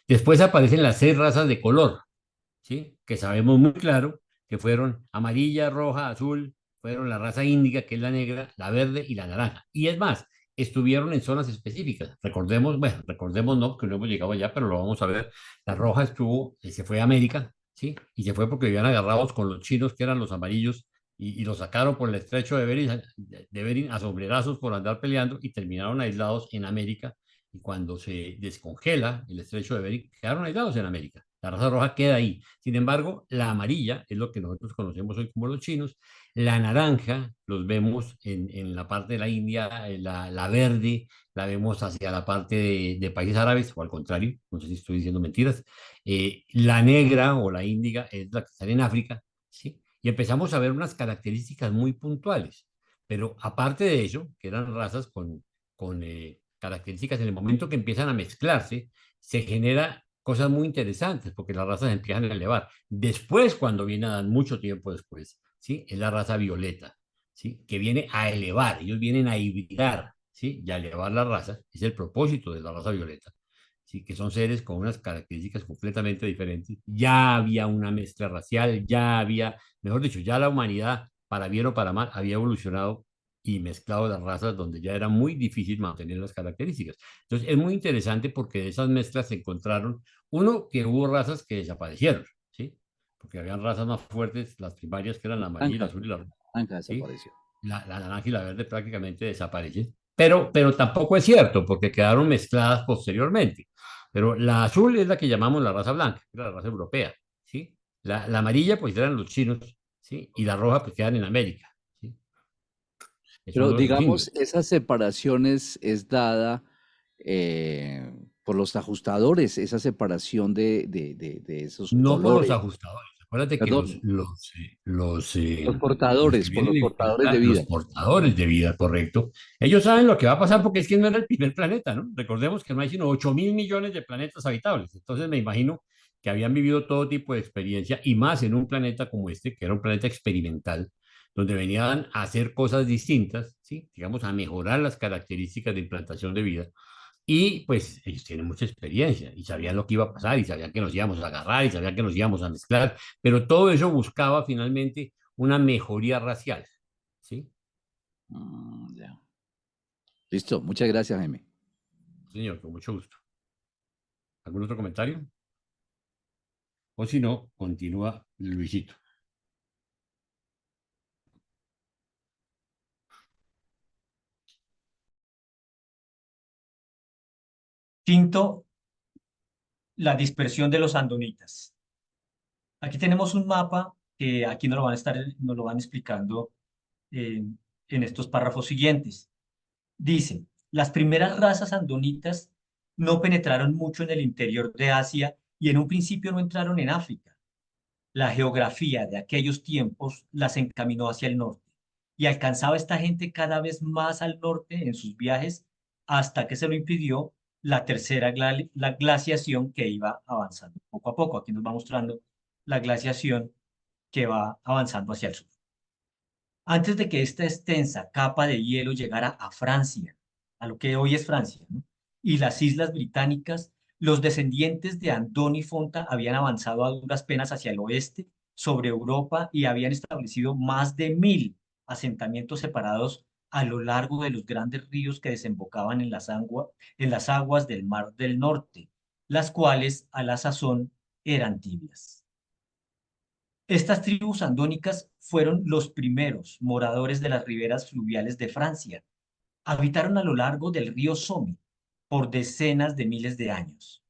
Después aparecen las 6 razas de color, ¿sí? Que sabemos muy claro que fueron amarilla, roja, azul, fueron la raza índica, que es la negra, la verde y la naranja. Y es más, estuvieron en zonas específicas. Recordemos, bueno, recordemos no, que no hemos llegado allá, pero lo vamos a ver. La roja estuvo, se fue a América, ¿sí? Y se fue porque vivían agarrados con los chinos, que eran los amarillos, y los sacaron por el estrecho de Bering a sombrerazos por andar peleando y terminaron aislados en América. Y cuando se descongela el estrecho de Bering, quedaron aislados en América. La raza roja queda ahí. Sin embargo, la amarilla es lo que nosotros conocemos hoy como los chinos. La naranja los vemos en la parte de la India, la verde la vemos hacia la parte de países árabes, o al contrario, no sé si estoy diciendo mentiras. La negra o la índiga es la que está en África, ¿sí? Y empezamos a ver unas características muy puntuales. Pero aparte de eso, que eran razas con características, en el momento que empiezan a mezclarse, se genera cosas muy interesantes, porque las razas empiezan a elevar. Después, cuando viene a dar mucho tiempo después, ¿sí? Es la raza violeta, ¿sí? Que viene a elevar, ellos vienen a hibridar, ¿sí? Y a elevar la raza, es el propósito de la raza violeta, ¿sí? Que son seres con unas características completamente diferentes. Ya había una mezcla racial, ya había, mejor dicho, ya la humanidad, para bien o para mal, había evolucionado y mezclado las razas donde ya era muy difícil mantener las características. Entonces, es muy interesante porque de esas mezclas se encontraron, uno, que hubo razas que desaparecieron, ¿sí? Porque habían razas más fuertes, las primarias, que eran la amarilla, la Naranja, azul y la roja, naranja ¿sí? desapareció. La naranja y la verde prácticamente desaparecen. Pero tampoco es cierto, porque quedaron mezcladas posteriormente. Pero la azul es la que llamamos la raza blanca, que era la raza europea, ¿sí? La amarilla, pues eran los chinos, ¿sí? Y la roja, pues quedan en América, ¿sí? Eso Pero son los digamos, vikingos. esas separaciones es dada por los ajustadores, esa separación de esos No por los colores. ajustadores. Acuérdate que Perdón, los que por vienen los en portadores de fila, vida. los portadores de vida, correcto. Ellos saben lo que va a pasar porque es que no era el primer planeta, ¿no? Recordemos que no hay sino 8.000 millones de planetas habitables. Entonces me imagino que habían vivido todo tipo de experiencia y más en un planeta como este, que era un planeta experimental, donde venían a hacer cosas distintas, ¿sí? Digamos, a mejorar las características de implantación de vida. Y pues ellos tienen mucha experiencia y sabían lo que iba a pasar y sabían que nos íbamos a agarrar y sabían que nos íbamos a mezclar, pero todo eso buscaba finalmente una mejoría racial, ¿sí? Ya. Listo, muchas gracias, Jaime. Señor, con mucho gusto. ¿Algún otro comentario? O si no, continúa Luisito. Quinto, la dispersión de los andonitas. Aquí tenemos un mapa que aquí nos lo van explicando eh, en estos párrafos siguientes. Dice, las primeras razas andonitas no penetraron mucho en el interior de Asia y en un principio no entraron en África. La geografía de aquellos tiempos las encaminó hacia el norte y alcanzaba esta gente cada vez más al norte en sus viajes hasta que se lo impidió la tercera la glaciación que iba avanzando poco a poco. Aquí nos va mostrando la glaciación que va avanzando hacia el sur. Antes de que esta extensa capa de hielo llegara a Francia, a lo que hoy es Francia, ¿no? Y las islas británicas, los descendientes de Andoni Fonta habían avanzado a duras penas hacia el oeste, sobre Europa, y habían establecido más de 1000 asentamientos separados a lo largo de los grandes ríos que desembocaban en en las aguas del Mar del Norte, las cuales a la sazón eran tibias. Estas tribus andónicas fueron los primeros moradores de las riberas fluviales de Francia. Habitaron a lo largo del río Somme por decenas de miles de años.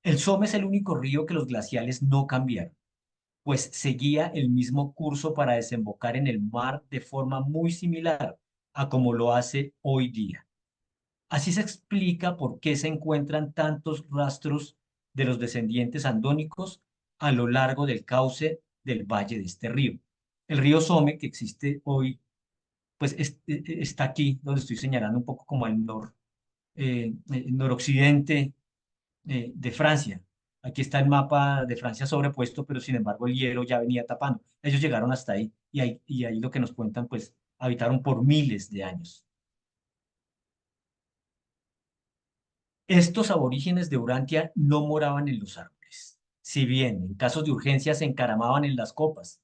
El Somme es el único río que los glaciales no cambiaron, pues seguía el mismo curso para desembocar en el mar de forma muy similar a como lo hace hoy día. Así se explica por qué se encuentran tantos rastros de los descendientes andónicos a lo largo del cauce del valle de este río. El río Somme, que existe hoy, pues está aquí, donde estoy señalando un poco como el noroccidente de Francia. Aquí está el mapa de Francia sobrepuesto, pero sin embargo el hielo ya venía tapando. Ellos llegaron hasta ahí y ahí lo que nos cuentan, pues habitaron por miles de años. Estos aborígenes de Urantia no moraban en los árboles, si bien en casos de urgencia se encaramaban en las copas.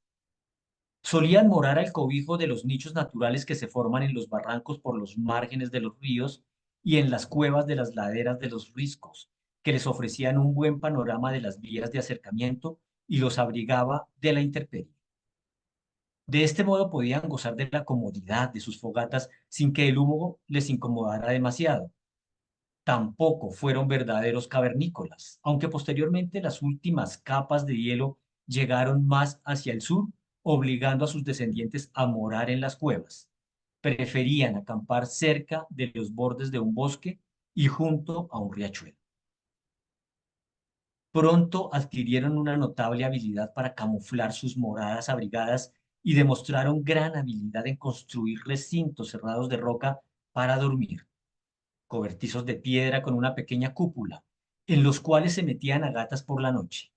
Solían morar al cobijo de los nichos naturales que se forman en los barrancos por los márgenes de los ríos y en las cuevas de las laderas de los riscos, que les ofrecían un buen panorama de las vías de acercamiento y los abrigaba de la intemperie. De este modo podían gozar de la comodidad de sus fogatas sin que el humo les incomodara demasiado. Tampoco fueron verdaderos cavernícolas, aunque posteriormente las últimas capas de hielo llegaron más hacia el sur, obligando a sus descendientes a morar en las cuevas. Preferían acampar cerca de los bordes de un bosque y junto a un riachuelo. Pronto adquirieron una notable habilidad para camuflar sus moradas abrigadas y demostraron gran habilidad en construir recintos cerrados de roca para dormir, cobertizos de piedra con una pequeña cúpula, en los cuales se metían a gatas por la noche.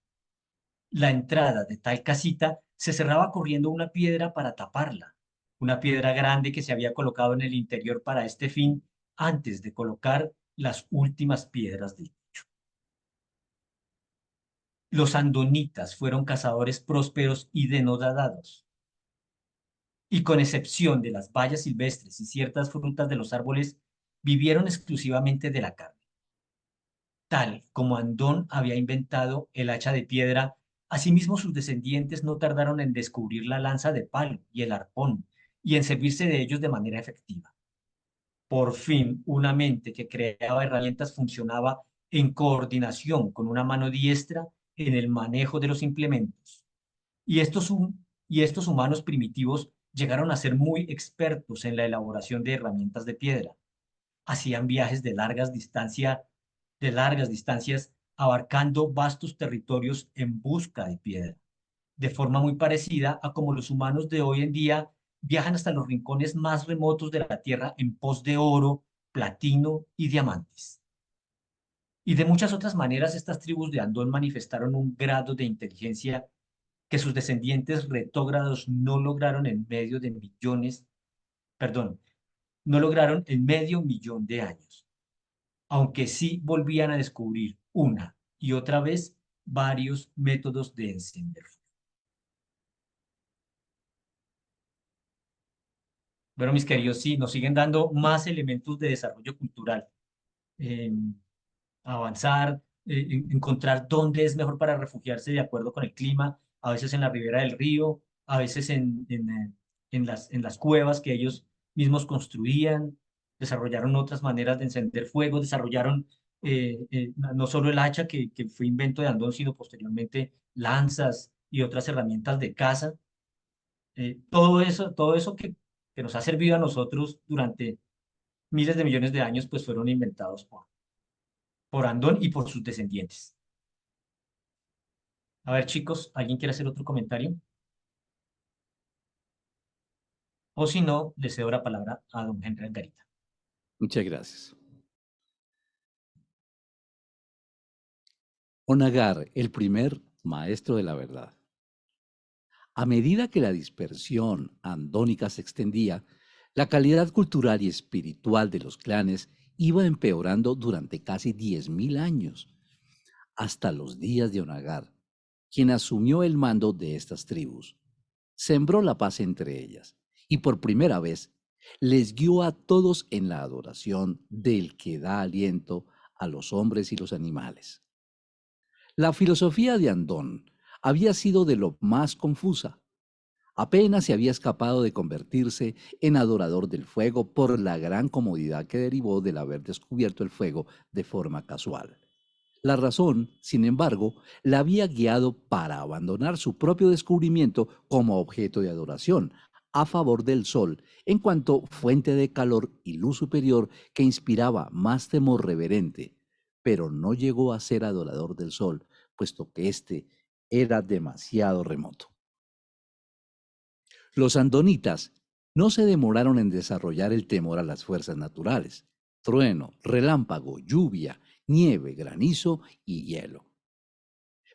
La entrada de tal casita se cerraba corriendo una piedra para taparla, una piedra grande que se había colocado en el interior para este fin antes de colocar las últimas piedras del techo. Los andonitas fueron cazadores prósperos y denodados, y con excepción de las bayas silvestres y ciertas frutas de los árboles, vivieron exclusivamente de la carne. Tal como Andón había inventado el hacha de piedra, asimismo sus descendientes no tardaron en descubrir la lanza de palo y el arpón, y en servirse de ellos de manera efectiva. Por fin, una mente que creaba herramientas funcionaba en coordinación con una mano diestra en el manejo de los implementos. Y estos humanos primitivos llegaron a ser muy expertos en la elaboración de herramientas de piedra. Hacían viajes de largas distancias, abarcando vastos territorios en busca de piedra, de forma muy parecida a como los humanos de hoy en día viajan hasta los rincones más remotos de la Tierra en pos de oro, platino y diamantes. Y de muchas otras maneras, estas tribus de Andón manifestaron un grado de inteligencia que sus descendientes retógrados no lograron en medio millón de años, aunque sí volvían a descubrir una y otra vez varios métodos de encender fuego. Bueno, mis queridos, sí, nos siguen dando más elementos de desarrollo cultural. Avanzar, encontrar dónde es mejor para refugiarse de acuerdo con el clima, a veces en la ribera del río, a veces en las cuevas que ellos mismos construían, desarrollaron otras maneras de encender fuego, desarrollaron no solo el hacha que fue invento de Andón, sino posteriormente lanzas y otras herramientas de caza. Todo eso que nos ha servido a nosotros durante miles de millones de años, pues fueron inventados por Andón y por sus descendientes. A ver, chicos, ¿alguien quiere hacer otro comentario? O si no, le cedo la palabra a don Henry Angarita. Muchas gracias. Onagar, el primer maestro de la verdad. A medida que la dispersión andónica se extendía, la calidad cultural y espiritual de los clanes iba empeorando durante casi 10.000 años, hasta los días de Onagar, quien asumió el mando de estas tribus. Sembró la paz entre ellas y por primera vez les guió a todos en la adoración del que da aliento a los hombres y los animales. La filosofía de Andón había sido de lo más confusa. Apenas se había escapado de convertirse en adorador del fuego por la gran comodidad que derivó del haber descubierto el fuego de forma casual. La razón, sin embargo, la había guiado para abandonar su propio descubrimiento como objeto de adoración, a favor del sol, en cuanto fuente de calor y luz superior que inspiraba más temor reverente, pero no llegó a ser adorador del sol, puesto que éste era demasiado remoto. Los andonitas no se demoraron en desarrollar el temor a las fuerzas naturales: trueno, relámpago, lluvia, nieve, granizo y hielo.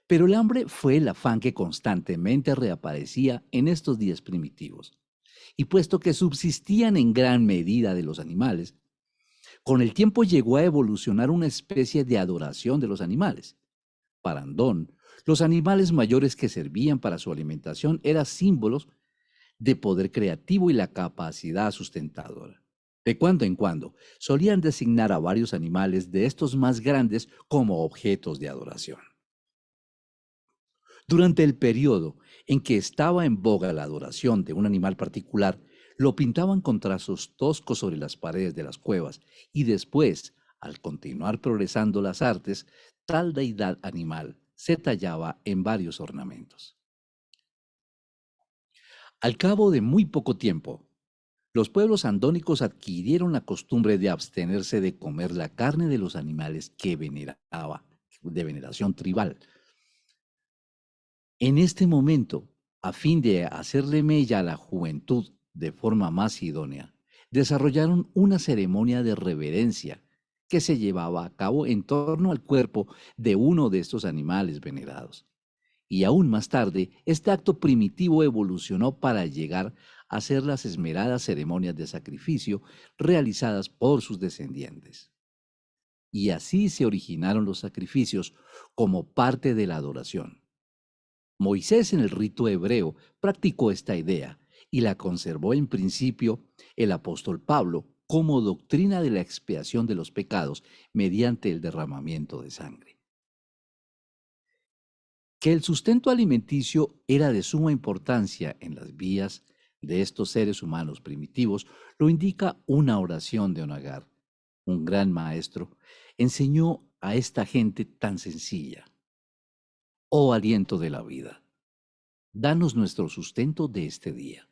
Pero el hambre fue el afán que constantemente reaparecía en estos días primitivos. Y puesto que subsistían en gran medida de los animales, con el tiempo llegó a evolucionar una especie de adoración de los animales. Para Andón, Los animales mayores que servían para su alimentación eran símbolos de poder creativo y la capacidad sustentadora. De cuando en cuando solían designar a varios animales de estos más grandes como objetos de adoración. Durante el periodo en que estaba en boga la adoración de un animal particular, lo pintaban con trazos toscos sobre las paredes de las cuevas y después, al continuar progresando las artes, tal deidad animal se tallaba en varios ornamentos. Al cabo de muy poco tiempo, los pueblos andónicos adquirieron la costumbre de abstenerse de comer la carne de los animales que veneraba, de veneración tribal. En este momento, a fin de hacerle mella a la juventud de forma más idónea, desarrollaron una ceremonia de reverencia que se llevaba a cabo en torno al cuerpo de uno de estos animales venerados. Y aún más tarde, este acto primitivo evolucionó para llegar a ser las esmeradas ceremonias de sacrificio realizadas por sus descendientes. Y así se originaron los sacrificios como parte de la adoración. Moisés en el rito hebreo practicó esta idea y la conservó en principio el apóstol Pablo como doctrina de la expiación de los pecados mediante el derramamiento de sangre. Que el sustento alimenticio era de suma importancia en las vidas de estos seres humanos primitivos lo indica una oración de Onagar. Un gran maestro enseñó a esta gente tan sencilla: oh aliento de la vida, danos nuestro sustento de este día.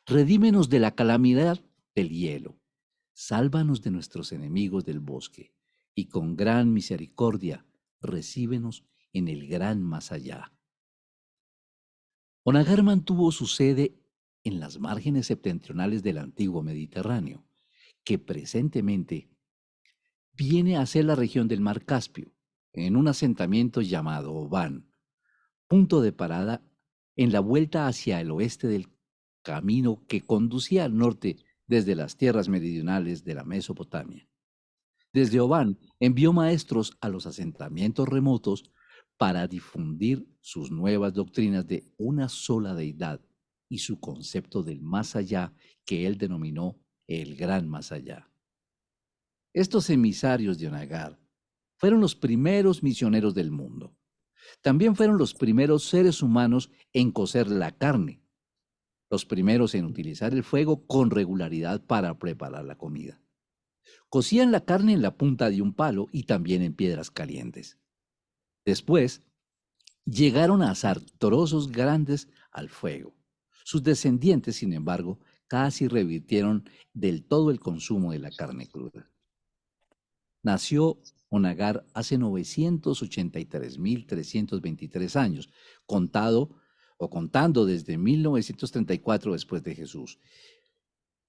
Redímenos de la calamidad del hielo. Sálvanos de nuestros enemigos del bosque. Y con gran misericordia, recíbenos en el gran más allá. Onagar mantuvo su sede en las márgenes septentrionales del antiguo Mediterráneo, que presentemente viene a ser la región del Mar Caspio, en un asentamiento llamado Oban, punto de parada en la vuelta hacia el oeste del camino que conducía al norte desde las tierras meridionales de la Mesopotamia. Desde Obán envió maestros a los asentamientos remotos para difundir sus nuevas doctrinas de una sola deidad y su concepto del más allá que él denominó el gran más allá. Estos emisarios de Onagar fueron los primeros misioneros del mundo. También fueron los primeros seres humanos en cocer la carne, los primeros en utilizar el fuego con regularidad para preparar la comida. Cocían la carne en la punta de un palo y también en piedras calientes. Después, llegaron a asar trozos grandes al fuego. Sus descendientes, sin embargo, casi revirtieron del todo el consumo de la carne cruda. Nació Onagar hace 983.323 años, contando desde 1934 después de Jesús,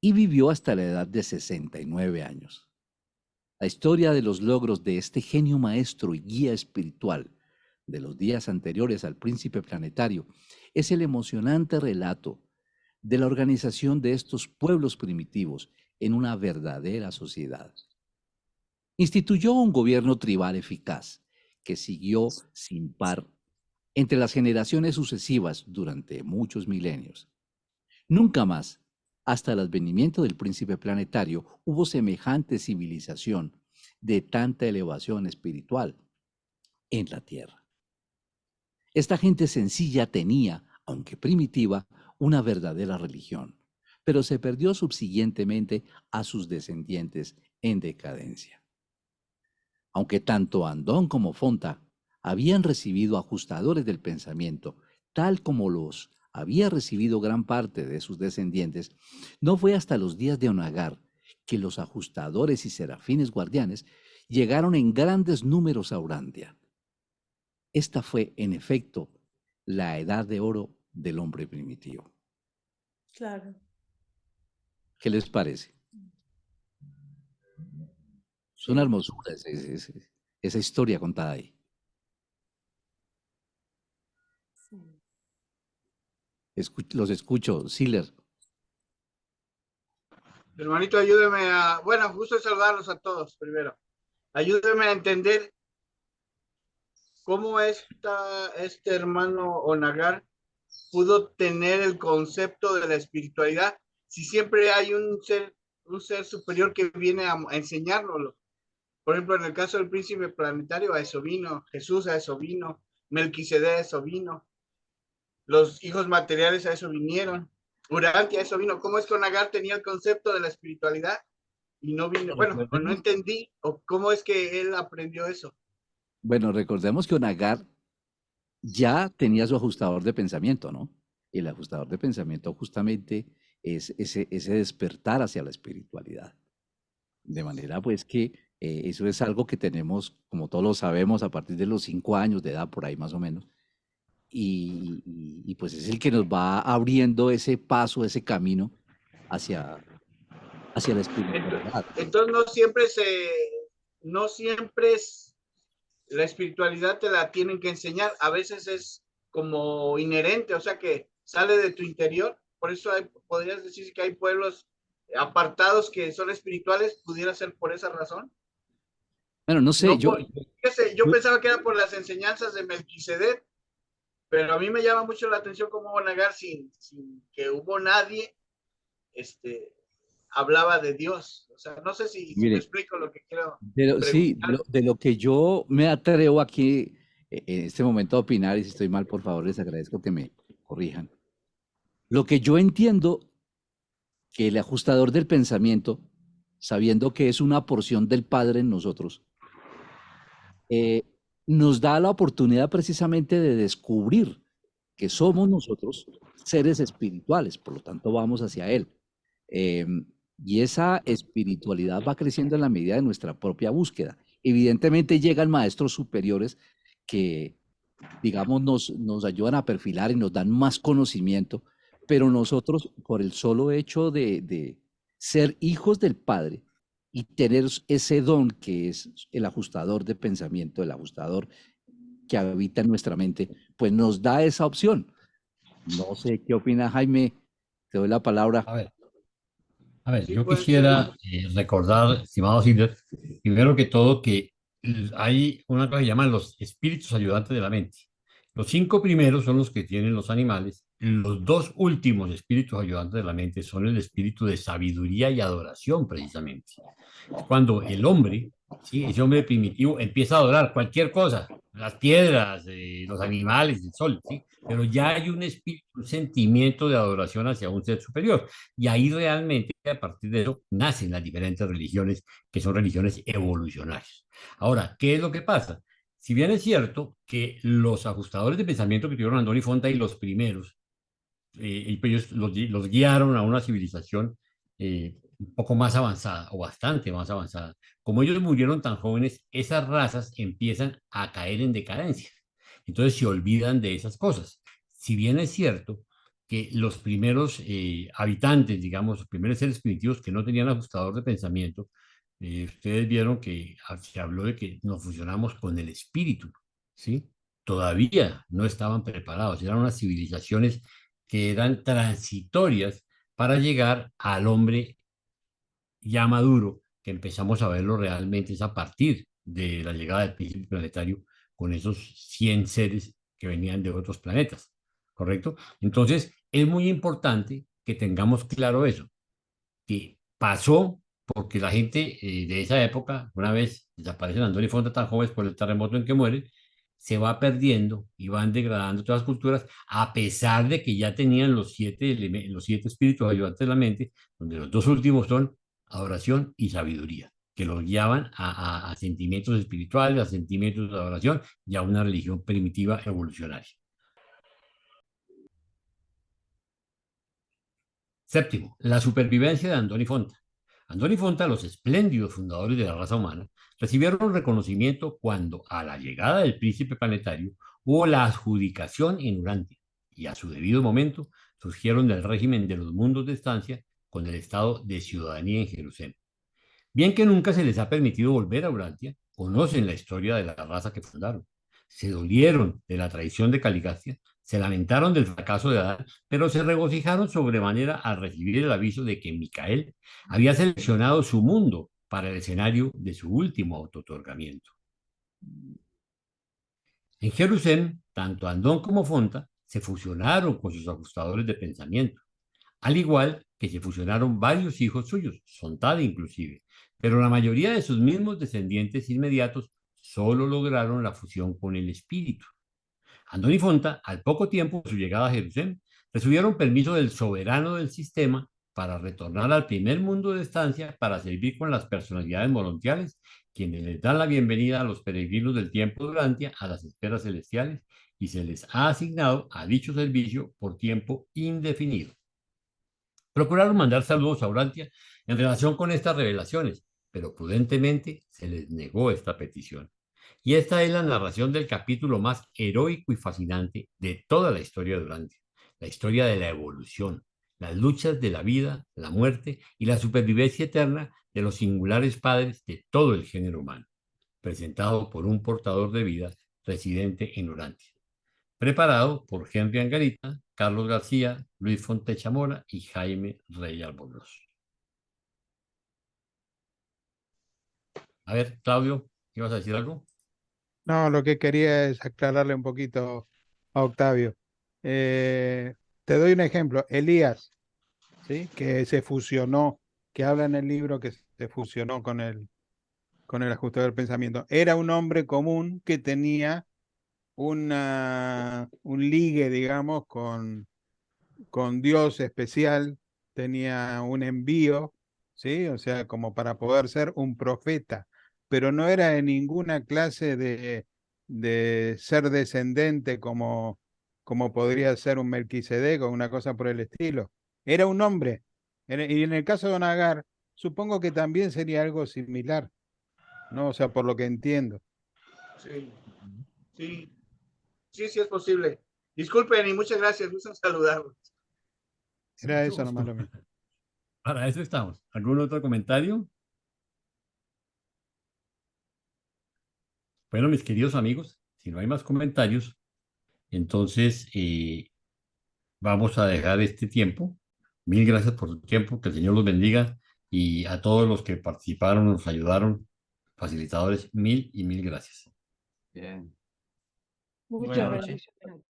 y vivió hasta la edad de 69 años. La historia de los logros de este genio maestro y guía espiritual de los días anteriores al príncipe planetario es el emocionante relato de la organización de estos pueblos primitivos en una verdadera sociedad. Instituyó un gobierno tribal eficaz que siguió sin par entre las generaciones sucesivas durante muchos milenios. Nunca más, hasta el advenimiento del príncipe planetario, hubo semejante civilización de tanta elevación espiritual en la Tierra. Esta gente sencilla tenía, aunque primitiva, una verdadera religión, pero se perdió subsiguientemente a sus descendientes en decadencia. Aunque tanto Andón como Fonta habían recibido ajustadores del pensamiento, tal como los había recibido gran parte de sus descendientes, no fue hasta los días de Onagar que los ajustadores y serafines guardianes llegaron en grandes números a Urantia. Esta fue, en efecto, la edad de oro del hombre primitivo. Claro. ¿Qué les parece? Es una hermosura esa historia contada ahí. Sí. Los escucho, Siller. Hermanito, ayúdeme a... Bueno, gusto saludarlos a todos primero. Ayúdeme a entender cómo este hermano Onagar pudo tener el concepto de la espiritualidad si siempre hay un ser superior que viene a enseñárnoslo. Por ejemplo, en el caso del príncipe planetario, a eso vino, Jesús a eso vino, Melquisedec a eso vino, los hijos materiales a eso vinieron, Urantia a eso vino. ¿Cómo es que Onagar tenía el concepto de la espiritualidad y no vino? Bueno, o no entendí, o cómo es que él aprendió eso. Bueno, recordemos que Onagar ya tenía su ajustador de pensamiento, ¿no? Y el ajustador de pensamiento justamente es ese despertar hacia la espiritualidad. De manera pues que eso es algo que tenemos, como todos lo sabemos, a partir de los 5 años de edad, por ahí más o menos. Y pues es el que nos va abriendo ese paso, ese camino hacia la espiritualidad. Entonces no siempre es la espiritualidad te la tienen que enseñar, a veces es como inherente, o sea que sale de tu interior. Por eso podrías decir que hay pueblos apartados que son espirituales, pudiera ser por esa razón. Bueno, no sé, no yo pensaba que era por las enseñanzas de Melquisedec, pero a mí me llama mucho la atención cómo Onagar, sin que hubo nadie, hablaba de Dios. O sea, no sé si me explico lo que quiero sí, de lo que yo me atrevo aquí en este momento a opinar, y si estoy mal, por favor, les agradezco que me corrijan. Lo que yo entiendo que el ajustador del pensamiento, sabiendo que es una porción del Padre en nosotros, nos da la oportunidad precisamente de descubrir que somos nosotros seres espirituales, por lo tanto vamos hacia Él. Y esa espiritualidad va creciendo en la medida de nuestra propia búsqueda. Evidentemente llegan maestros superiores que, digamos, nos ayudan a perfilar y nos dan más conocimiento, pero nosotros, por el solo hecho de ser hijos del Padre y tener ese don que es el ajustador de pensamiento, el ajustador que habita en nuestra mente, pues nos da esa opción. No sé qué opina Jaime, te doy la palabra. A ver, yo quisiera recordar, estimado Sidney, primero que todo que hay una cosa que llaman los espíritus ayudantes de la mente. Los 5 primeros son los que tienen los animales. Los 2 últimos espíritus ayudantes de la mente son el espíritu de sabiduría y adoración, precisamente. Cuando el hombre, ¿sí? Ese hombre primitivo empieza a adorar cualquier cosa, las piedras, los animales, el sol, ¿sí? Pero ya hay un espíritu, un sentimiento de adoración hacia un ser superior. Y ahí realmente, a partir de eso, nacen las diferentes religiones, que son religiones evolucionarias. Ahora, ¿qué es lo que pasa? Si bien es cierto que los ajustadores de pensamiento que tuvieron Andoni Fonta y los primeros, ellos los guiaron a una civilización un poco más avanzada o bastante más avanzada. Como ellos murieron tan jóvenes, esas razas empiezan a caer en decadencia. Entonces se olvidan de esas cosas. Si bien es cierto que los primeros habitantes, digamos, los primeros seres primitivos que no tenían ajustador de pensamiento, ustedes vieron que se habló de que nos fusionamos con el espíritu, ¿sí? Todavía no estaban preparados, eran unas civilizaciones que eran transitorias para llegar al hombre ya maduro, que empezamos a verlo realmente es a partir de la llegada del príncipe planetario con esos 100 seres que venían de otros planetas, ¿correcto? Entonces, es muy importante que tengamos claro eso, que pasó porque la gente de esa época, una vez desaparecen Andoni y Fonda tan jóvenes por el terremoto en que mueren, se va perdiendo y van degradando todas las culturas, a pesar de que ya tenían los 7 espíritus ayudantes de la mente, donde los 2 últimos son adoración y sabiduría, que los guiaban a sentimientos espirituales, a sentimientos de adoración y a una religión primitiva evolucionaria. Séptimo, la supervivencia de Andoni Fonta. Andoni Fonta, los espléndidos fundadores de la raza humana, recibieron reconocimiento cuando, a la llegada del príncipe planetario, hubo la adjudicación en Urantia y a su debido momento surgieron del régimen de los mundos de estancia con el estado de ciudadanía en Jerusalén. Bien que nunca se les ha permitido volver a Urantia, conocen la historia de la raza que fundaron. Se dolieron de la traición de Caligastia, se lamentaron del fracaso de Adán, pero se regocijaron sobremanera al recibir el aviso de que Micael había seleccionado su mundo para el escenario de su último autootorgamiento. En Jerusalén, tanto Andón como Fonta se fusionaron con sus ajustadores de pensamiento, al igual que se fusionaron varios hijos suyos, Sontad inclusive, pero la mayoría de sus mismos descendientes inmediatos solo lograron la fusión con el espíritu. Andón y Fonta, al poco tiempo de su llegada a Jerusalén, recibieron permiso del soberano del sistema para retornar al primer mundo de estancia para servir con las personalidades molontiales, quienes les dan la bienvenida a los peregrinos del tiempo Durantia a las esferas celestiales y se les ha asignado a dicho servicio por tiempo indefinido. Procuraron mandar saludos a Urantia en relación con estas revelaciones, pero prudentemente se les negó esta petición. Y esta es la narración del capítulo más heroico y fascinante de toda la historia de Urantia, la historia de la evolución, las luchas de la vida, la muerte y la supervivencia eterna de los singulares padres de todo el género humano, presentado por un portador de vida residente en Urantia. Preparado por Henry Angarita, Carlos García, Luis Fontecha Mora y Jaime Rey Albornoz. A ver, Claudio, ¿ibas a decir algo? No, lo que quería es aclararle un poquito a Octavio. Te doy un ejemplo. Elías, ¿sí? Que se fusionó, que habla en el libro que se fusionó con el ajustador del pensamiento. Era un hombre común que tenía un ligue, digamos, con Dios especial, tenía un envío, ¿sí? O sea, como para poder ser un profeta, pero no era de ninguna clase de ser descendente como podría ser un Melquisedec o una cosa por el estilo. Era un hombre. Y en el caso de Don Agar, supongo que también sería algo similar, ¿no? O sea, por lo que entiendo. Sí, sí, sí, sí es posible. Disculpen y muchas gracias. Gusto saludarlos. Era Mucho eso nomás gusto. lo mismo. Para eso estamos. ¿Algún otro comentario? Bueno, mis queridos amigos, si no hay más comentarios, entonces vamos a dejar este tiempo. Mil gracias por su tiempo, que el Señor los bendiga y a todos los que participaron, nos ayudaron, facilitadores, mil y mil gracias. Bien. Muchas Buenas noches. bendiciones.